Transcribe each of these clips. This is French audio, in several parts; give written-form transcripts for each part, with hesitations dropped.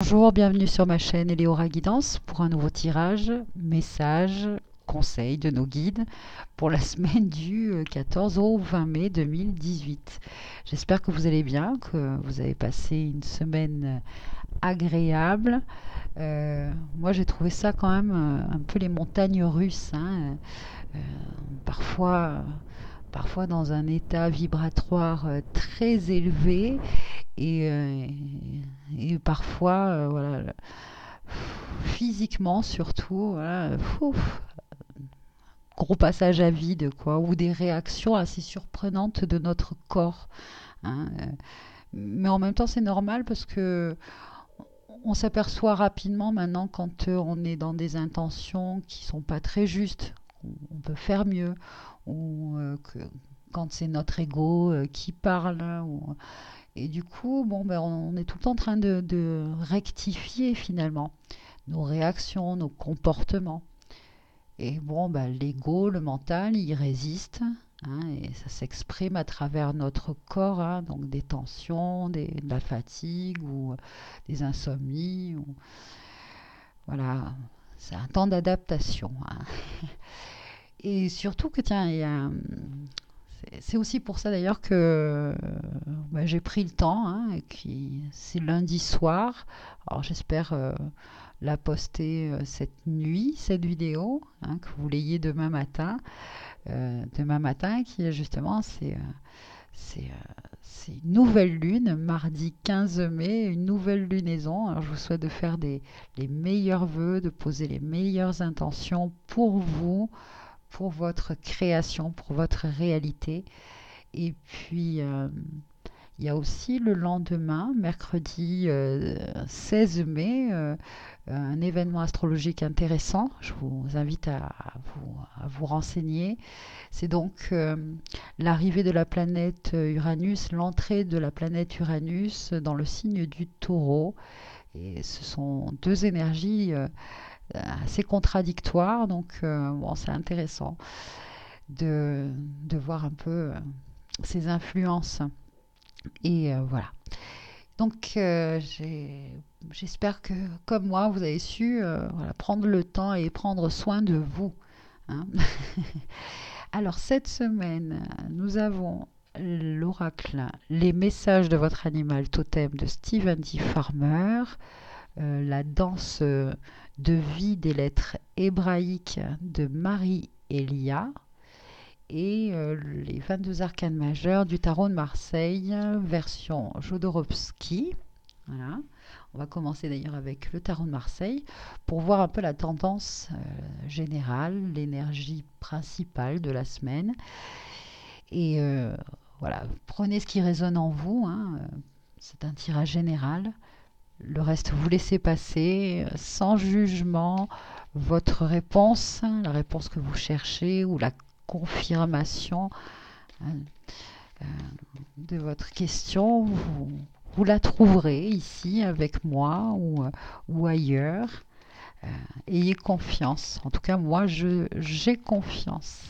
Bonjour, bienvenue sur ma chaîne Eleora Guidance pour un nouveau tirage, message, conseil de nos guides pour la semaine du 14 au 20 mai 2018. J'espère que vous allez bien, que vous avez passé une semaine agréable. Moi j'ai trouvé ça quand même un peu les montagnes russes, hein. Euh, parfois, parfois dans un état vibratoire très élevé et, euh, et parfois voilà, physiquement surtout, voilà, gros passage à vide, quoi, ou des réactions assez surprenantes de notre corps, hein. Mais en même temps, c'est normal parce que on s'aperçoit rapidement maintenant quand on est dans des intentions qui sont pas très justes. On peut faire mieux, ou quand c'est notre ego qui parle, et du coup, bon, ben, on est tout le temps en train de rectifier finalement nos réactions, nos comportements. Et bon, ben, l'ego, le mental, il résiste, hein, et ça s'exprime à travers notre corps, hein, donc des tensions, de la fatigue ou des insomnies. Voilà, c'est un temps d'adaptation, hein. Et surtout que, tiens, c'est aussi pour ça d'ailleurs que j'ai pris le temps, hein, et c'est lundi soir. Alors j'espère la poster cette nuit, cette vidéo, hein, que vous l'ayez demain matin. Demain matin, qui est justement, c'est, c'est une nouvelle lune, mardi 15 mai, une nouvelle lunaison. Alors je vous souhaite de faire les meilleurs vœux, de poser les meilleures intentions pour vous, pour votre création, pour votre réalité. Et puis, il y a aussi le lendemain, mercredi 16 mai, un événement astrologique intéressant. Je vous invite à vous renseigner. C'est donc l'arrivée de la planète Uranus, l'entrée de la planète Uranus dans le signe du Taureau. Et ce sont deux énergies assez contradictoires, donc bon, c'est intéressant de voir un peu ces influences. Et voilà. Donc, j'espère que, comme moi, vous avez su voilà, prendre le temps et prendre soin de vous, hein. Alors, cette semaine, nous avons l'oracle Les messages de votre animal totem de Stephen D. Farmer, la danse de vie des lettres hébraïques de Marie Elia, et les 22 arcanes majeures du tarot de Marseille, version Jodorowsky. Voilà. On va commencer d'ailleurs avec le tarot de Marseille pour voir un peu la tendance générale, l'énergie principale de la semaine. Et voilà, prenez ce qui résonne en vous, hein. C'est un tirage général. Le reste, vous laissez passer sans jugement votre réponse, hein, la réponse que vous cherchez ou la confirmation, hein, euh, de votre question. Vous la trouverez ici avec moi ou ailleurs. Euh, Ayez confiance. En tout cas, moi, j'ai confiance.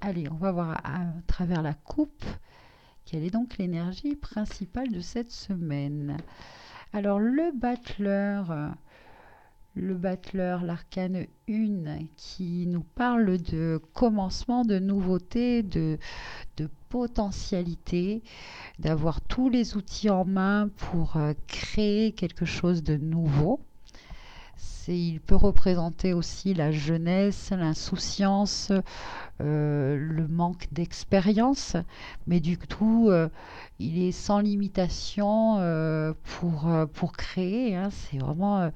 Allez, on va voir à travers la coupe quelle est donc l'énergie principale de cette semaine. Alors, le battleur, l'arcane 1, qui nous parle de commencement, de nouveauté, de potentialité, d'avoir tous les outils en main pour créer quelque chose de nouveau. Il peut représenter aussi la jeunesse, l'insouciance, le manque d'expérience, mais du tout, il est sans limitation pour créer, hein. C'est vraiment,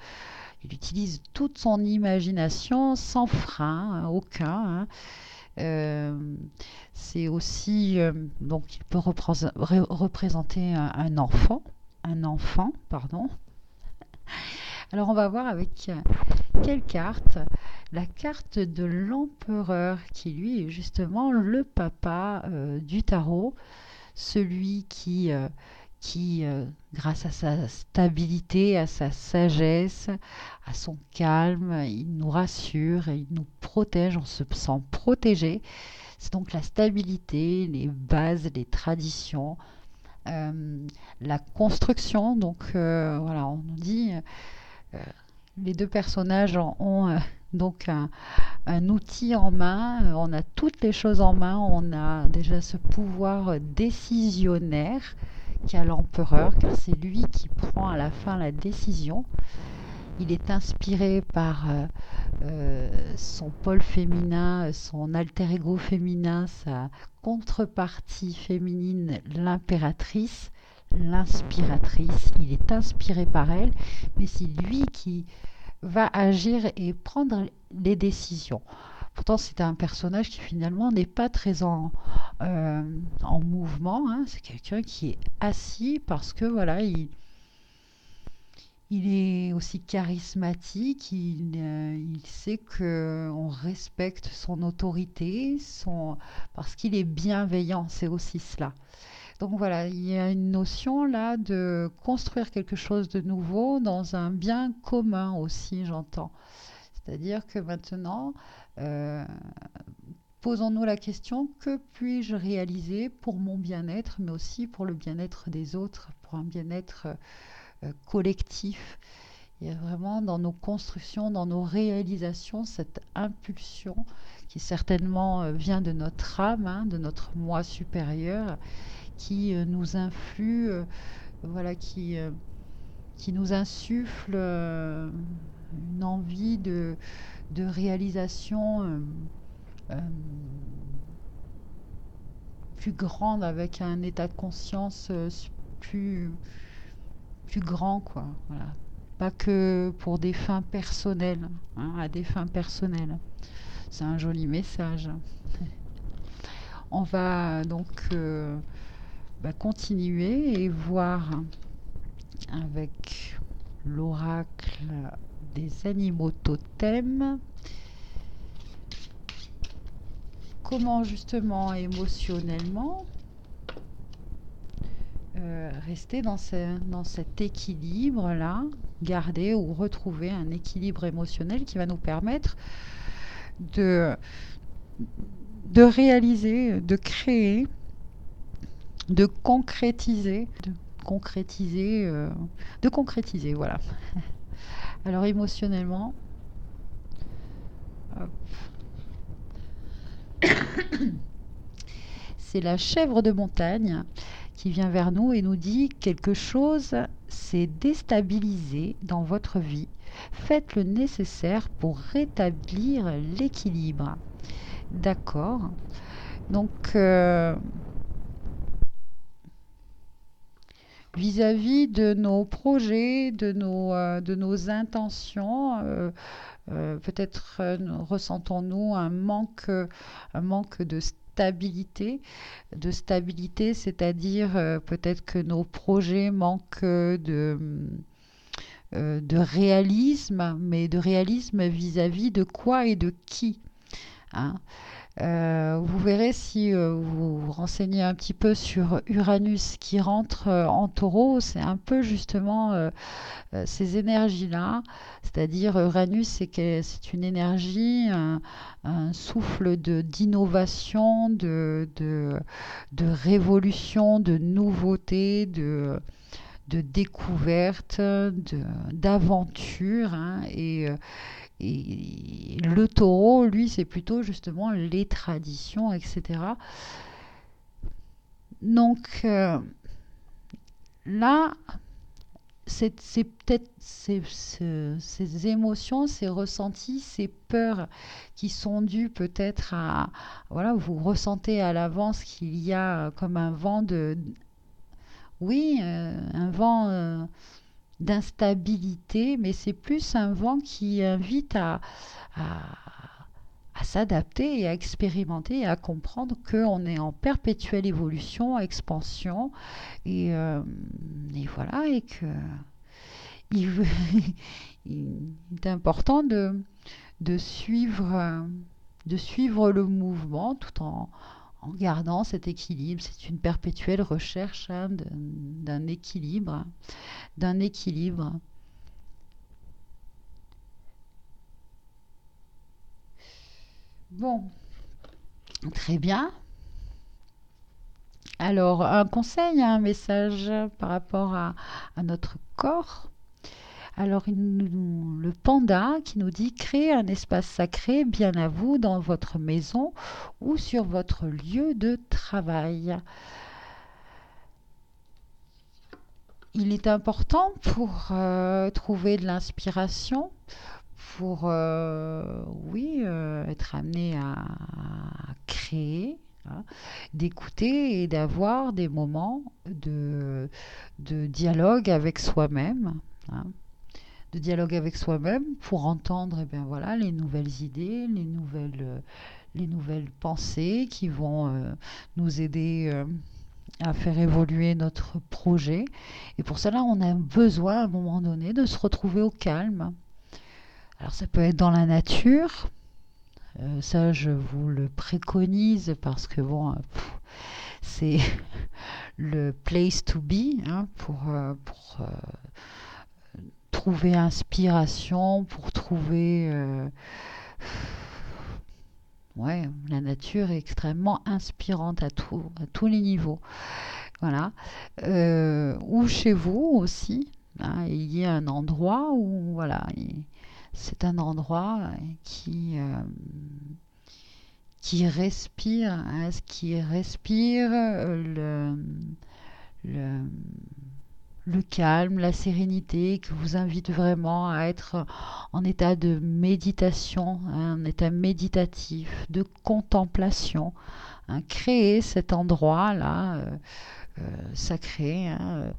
il utilise toute son imagination sans frein, hein, aucun, hein. Euh, c'est aussi, donc il peut représenter un enfant, pardon. Alors on va voir avec quelle carte? La carte de l'empereur, qui lui est justement le papa du tarot, celui qui, grâce à sa stabilité, à sa sagesse, à son calme, il nous rassure et il nous protège, on se sent protégé. C'est donc la stabilité, les bases, les traditions, euh, la construction. Donc voilà, on nous dit, euh, les deux personnages ont donc un outil en main, on a toutes les choses en main, on a déjà ce pouvoir décisionnaire qu'a l'empereur, car c'est lui qui prend à la fin la décision. Il est inspiré par son pôle féminin, son alter ego féminin, sa contrepartie féminine, l'impératrice, l'inspiratrice. Il est inspiré par elle, mais c'est lui qui va agir et prendre les décisions. Pourtant, c'est un personnage qui finalement n'est pas très en mouvement, hein. C'est quelqu'un qui est assis parce que voilà, il est aussi charismatique, il sait qu'on respecte son autorité, parce qu'il est bienveillant, c'est aussi cela. Donc voilà, il y a une notion là de construire quelque chose de nouveau dans un bien commun aussi, j'entends. C'est-à-dire que maintenant, euh, posons-nous la question, que puis-je réaliser pour mon bien-être, mais aussi pour le bien-être des autres, pour un bien-être collectif. Il y a vraiment dans nos constructions, dans nos réalisations, cette impulsion qui certainement vient de notre âme, hein, de notre moi supérieur, qui nous influe, voilà, qui nous insuffle une envie de réalisation euh, plus grande, avec un état de conscience plus, plus grand, quoi. Voilà. Pas que pour des fins personnelles, hein, à des fins personnelles. C'est un joli message. On va donc continuer et voir avec l'oracle des animaux totems comment justement émotionnellement rester dans cet équilibre-là, garder ou retrouver un équilibre émotionnel qui va nous permettre de, de réaliser, de créer, de concrétiser, de concrétiser, voilà. Alors émotionnellement, hop, c'est la chèvre de montagne qui vient vers nous et nous dit quelque chose s'est déstabilisé dans votre vie. Faites le nécessaire pour rétablir l'équilibre. D'accord. Donc, vis-à-vis de nos projets, de nos intentions, peut-être ressentons-nous un manque de stabilité, c'est-à-dire peut-être que nos projets manquent de réalisme, mais de réalisme vis-à-vis de quoi et de qui, hein. Vous verrez si vous vous renseignez un petit peu sur Uranus qui rentre en taureau, c'est un peu justement ces énergies-là, c'est-à-dire Uranus, c'est une énergie, un souffle d'innovation, de révolution, de nouveauté, de découverte, d'aventure, hein, et le taureau, lui, c'est plutôt justement les traditions, etc. Donc là, c'est peut-être ces émotions, ces ressentis, ces peurs qui sont dues peut-être à... Voilà, vous ressentez à l'avance qu'il y a comme un vent de... Oui, un vent d'instabilité, mais c'est plus un vent qui invite à, à s'adapter et à expérimenter et à comprendre qu'on est en perpétuelle évolution, expansion, et voilà, et que il, il est important de suivre, de suivre le mouvement tout en gardant cet équilibre. C'est une perpétuelle recherche, hein, d'un équilibre, d'un équilibre. Bon, très bien. Alors, un conseil, un message par rapport à notre corps. Alors, le panda qui nous dit créer un espace sacré bien à vous dans votre maison ou sur votre lieu de travail. Il est important pour trouver de l'inspiration, pour oui, être amené à créer, hein, d'écouter et d'avoir des moments de dialogue avec soi-même, hein, de dialogue avec soi-même pour entendre eh bien, voilà, les nouvelles idées, les nouvelles pensées qui vont nous aider à faire évoluer notre projet. Et pour cela, on a besoin à un moment donné de se retrouver au calme. Alors ça peut être dans la nature, ça je vous le préconise parce que bon, c'est le place to be, hein, pour trouver inspiration, pour trouver... ouais, la nature est extrêmement inspirante à tous les niveaux. Voilà. Ou chez vous aussi, hein, il y a un endroit où, voilà, c'est un endroit qui respire, hein, qui respire le, le calme, la sérénité, qui vous invite vraiment à être en état de méditation, hein, un état méditatif, de contemplation. Hein, créer cet endroit-là sacré. Hein.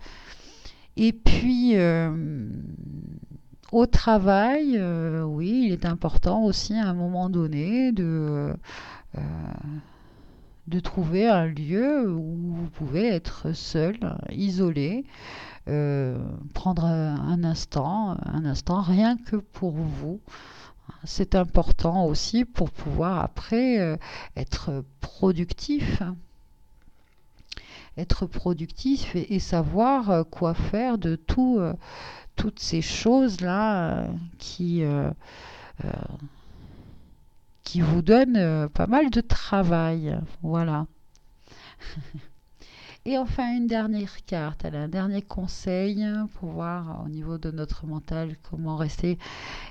Et puis, au travail, oui, il est important aussi à un moment donné euh, de trouver un lieu où vous pouvez être seul, isolé, prendre un instant rien que pour vous. C'est important aussi pour pouvoir après être productif et savoir quoi faire de toutes ces choses-là euh, qui vous donnent pas mal de travail. Voilà. Et enfin, une dernière carte, un dernier conseil pour voir au niveau de notre mental comment rester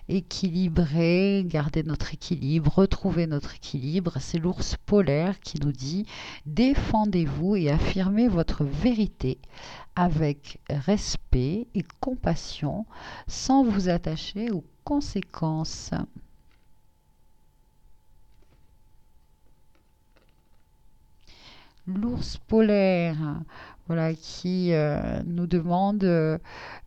équilibré, garder notre équilibre, retrouver notre équilibre. C'est l'ours polaire qui nous dit défendez-vous et affirmez votre vérité avec respect et compassion sans vous attacher aux conséquences. L'ours polaire, voilà, qui nous demande de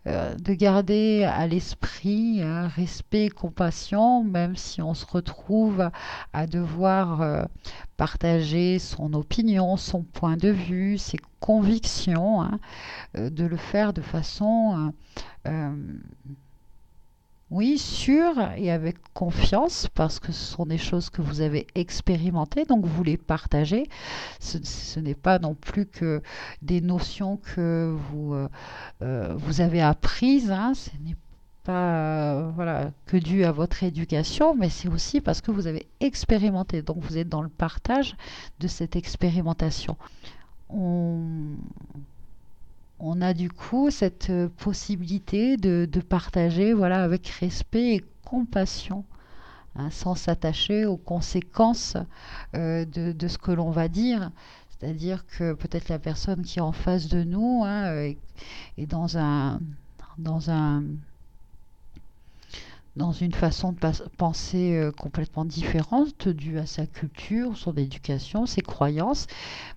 garder à l'esprit hein, respect et compassion, même si on se retrouve à devoir partager son opinion, son point de vue, ses convictions, hein, de le faire de façon oui, sûre et avec confiance, parce que ce sont des choses que vous avez expérimentées, donc vous les partagez. Ce n'est pas non plus que des notions que vous avez apprises, hein. Ce n'est pas voilà, que dû à votre éducation, mais c'est aussi parce que vous avez expérimenté. Donc vous êtes dans le partage de cette expérimentation. On, on a du coup cette possibilité de partager voilà, avec respect et compassion, hein, sans s'attacher aux conséquences de ce que l'on va dire. C'est-à-dire que peut-être la personne qui est en face de nous hein, est dans un, dans une façon de penser complètement différente due à sa culture, son éducation, ses croyances,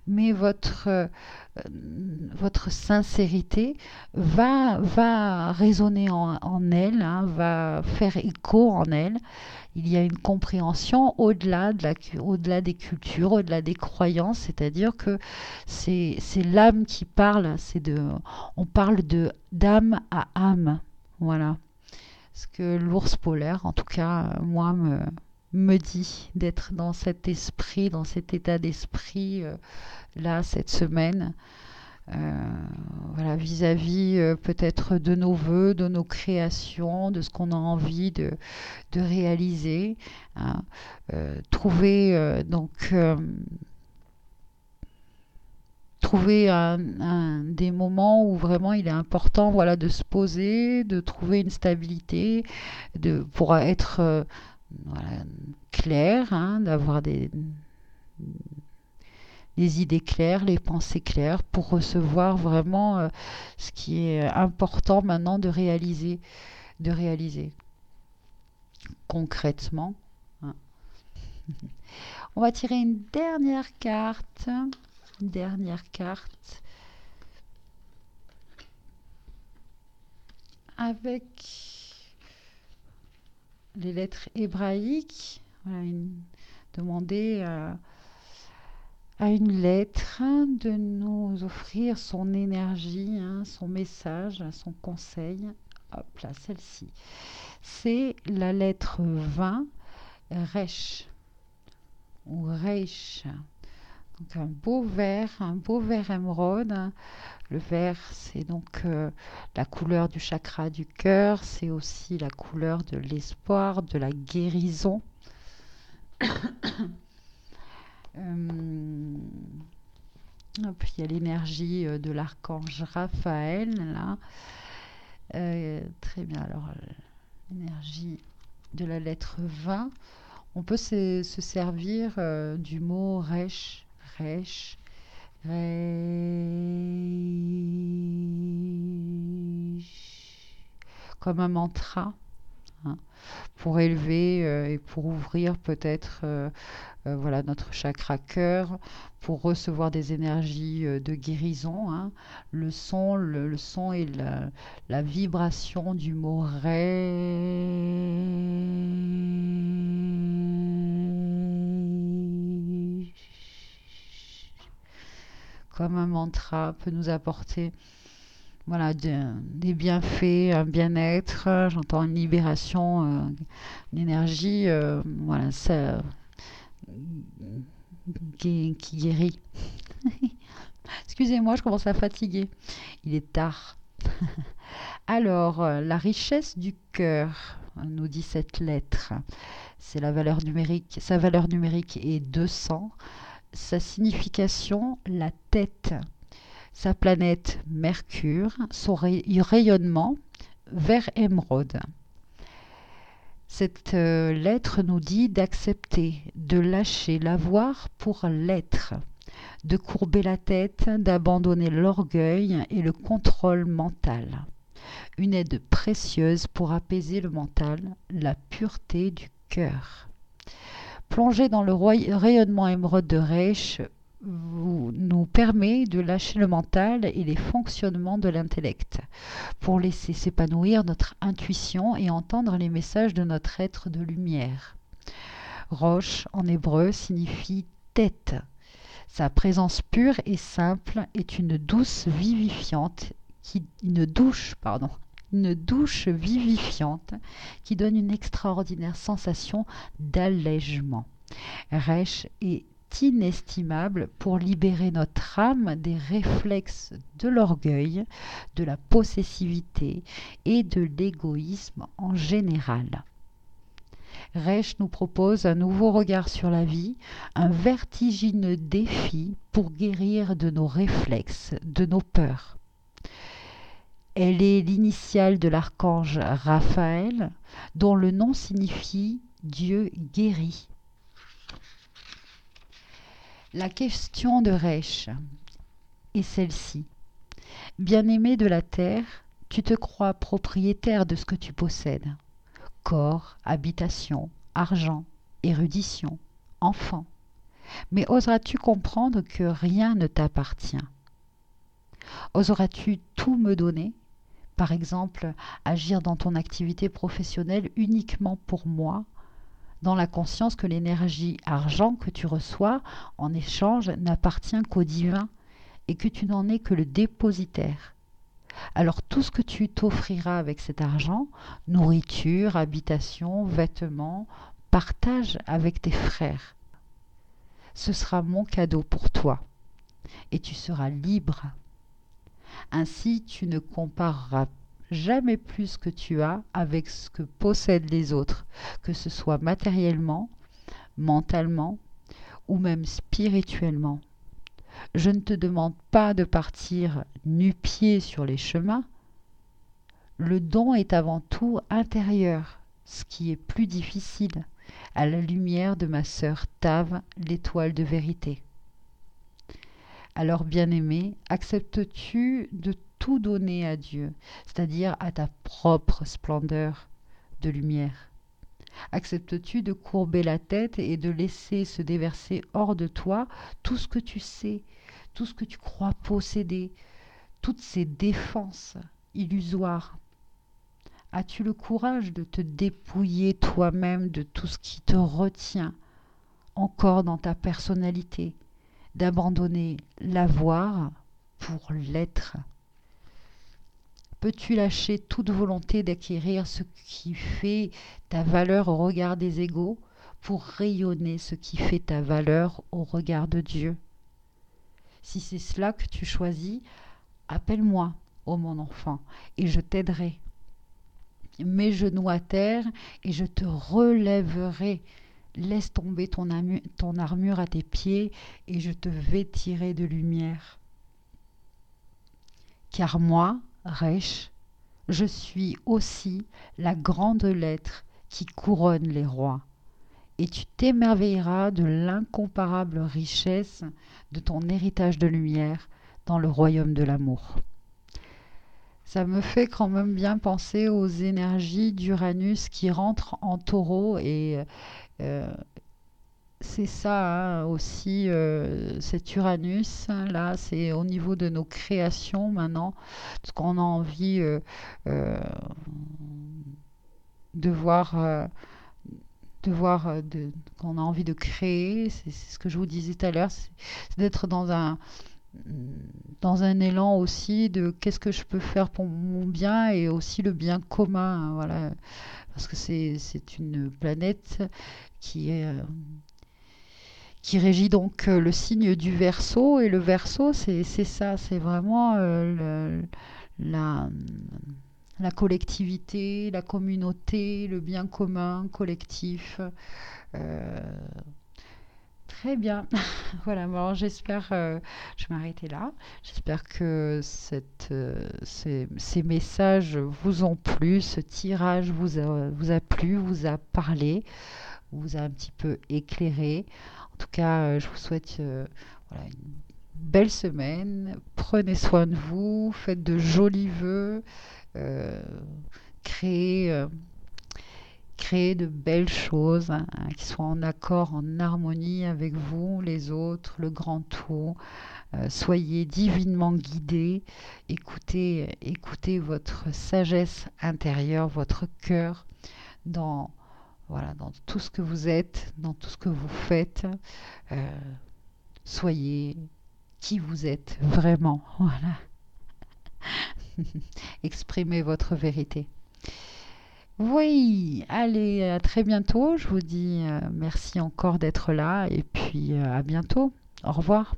mais votre sincérité va résonner en elle, hein, va faire écho en elle. Il y a une compréhension au-delà des cultures, au-delà des croyances, c'est-à-dire que c'est l'âme qui parle, on parle de d'âme à âme, voilà. Ce que l'ours polaire, en tout cas, moi, me dit d'être dans cet esprit, dans cet état d'esprit là cette semaine, euh, voilà, vis-à-vis peut-être de nos vœux, de nos créations, de ce qu'on a envie de réaliser. Hein. trouver des moments où vraiment il est important, voilà, de se poser, de trouver une stabilité, pour être voilà, clair, hein, d'avoir des idées claires, les pensées claires, pour recevoir vraiment ce qui est important maintenant de réaliser concrètement, hein. On va tirer une dernière carte avec les lettres hébraïques. Voilà, demander à une lettre de nous offrir son énergie, hein, son message, son conseil. Hop là, celle-ci. C'est la lettre 20, Resh ou Reish. Donc un beau vert émeraude. Le vert, c'est donc la couleur du chakra du cœur, c'est aussi la couleur de l'espoir, de la guérison. Euh, Puis il y a l'énergie de l'archange Raphaël, là. Très bien, alors l'énergie de la lettre 20. On peut se servir du mot Resh, Resh, Resh, comme un mantra, hein, pour élever et pour ouvrir peut-être voilà, notre chakra cœur, pour recevoir des énergies de guérison, hein. Le son et la vibration du mot Ré, comme un mantra, peut nous apporter voilà, des bienfaits, un bien-être. J'entends une libération, une énergie, voilà, ça, qui guérit. Excusez-moi, je commence à fatiguer. Il est tard. Alors, la richesse du cœur, nous dit cette lettre. C'est la valeur numérique. Sa valeur numérique est 200. Sa signification, la tête. Sa planète, Mercure. Son rayonnement, vert émeraude. Cette lettre nous dit d'accepter, de lâcher l'avoir pour l'être, de courber la tête, d'abandonner l'orgueil et le contrôle mental. Une aide précieuse pour apaiser le mental, la pureté du cœur. Plonger dans le rayonnement émeraude de Reich nous permet de lâcher le mental et les fonctionnements de l'intellect pour laisser s'épanouir notre intuition et entendre les messages de notre être de lumière. Roche en hébreu signifie tête. Sa présence pure et simple est une douche vivifiante qui donne une extraordinaire sensation d'allègement. Reich est inestimable pour libérer notre âme des réflexes de l'orgueil, de la possessivité et de l'égoïsme en général. Reich nous propose un nouveau regard sur la vie, un vertigineux défi pour guérir de nos réflexes, de nos peurs. Elle est l'initiale de l'archange Raphaël, dont le nom signifie Dieu guérit. La question de Reich est celle-ci. Bien-aimé de la terre, tu te crois propriétaire de ce que tu possèdes. Corps, habitation, argent, érudition, enfant. Mais oseras-tu comprendre que rien ne t'appartient? Oseras-tu tout me donner? Par exemple, agir dans ton activité professionnelle uniquement pour moi, dans la conscience que l'énergie argent que tu reçois en échange n'appartient qu'au divin et que tu n'en es que le dépositaire. Alors tout ce que tu t'offriras avec cet argent, nourriture, habitation, vêtements, partage avec tes frères. Ce sera mon cadeau pour toi et tu seras libre. Ainsi, tu ne compareras jamais plus ce que tu as avec ce que possèdent les autres, que ce soit matériellement, mentalement ou même spirituellement. Je ne te demande pas de partir nu-pied sur les chemins. Le don est avant tout intérieur, ce qui est plus difficile, à la lumière de ma sœur Tave, l'étoile de vérité. Alors, bien-aimé, acceptes-tu de tout donner à Dieu, c'est-à-dire à ta propre splendeur de lumière? Acceptes-tu de courber la tête et de laisser se déverser hors de toi tout ce que tu sais, tout ce que tu crois posséder, toutes ces défenses illusoires? As-tu le courage de te dépouiller toi-même de tout ce qui te retient encore dans ta personnalité, d'abandonner l'avoir pour l'être? Peux-tu lâcher toute volonté d'acquérir ce qui fait ta valeur au regard des égaux pour rayonner ce qui fait ta valeur au regard de Dieu? Si c'est cela que tu choisis, appelle-moi, ô mon enfant, et je t'aiderai. Mes genoux à terre et je te relèverai. Laisse tomber ton armure à tes pieds et je te vêtirai de lumière. Car moi, Resh, je suis aussi la grande lettre qui couronne les rois. Et tu t'émerveilleras de l'incomparable richesse de ton héritage de lumière dans le royaume de l'amour. Ça me fait quand même bien penser aux énergies d'Uranus qui rentrent en taureau et euh, c'est ça hein, aussi, cet Uranus hein, là, c'est au niveau de nos créations maintenant, parce qu'on a envie euh, de voir, qu'on a envie de créer, c'est ce que je vous disais tout à l'heure, c'est d'être dans un élan aussi de qu'est-ce que je peux faire pour mon bien et aussi le bien commun, hein, voilà, parce que c'est une planète qui est qui régit donc le signe du Verseau et le Verseau c'est ça, c'est vraiment la, la collectivité, la communauté, le bien commun collectif. Euh, Très bien. Voilà, bon, alors j'espère, je vais m'arrêter là. J'espère que ces messages vous ont plu, ce tirage vous a plu, vous a parlé, vous a un petit peu éclairé. En tout cas, je vous souhaite voilà, une belle semaine. Prenez soin de vous, faites de jolis vœux, euh, créez, créer de belles choses hein, qui soient en accord, en harmonie avec vous, les autres, le grand tout. Soyez divinement guidés. Écoutez votre sagesse intérieure, votre cœur dans, voilà, dans tout ce que vous êtes, dans tout ce que vous faites. Euh, Soyez qui vous êtes vraiment. Voilà. Exprimez votre vérité. Oui, allez, à très bientôt. Je vous dis merci encore d'être là et puis à bientôt. Au revoir.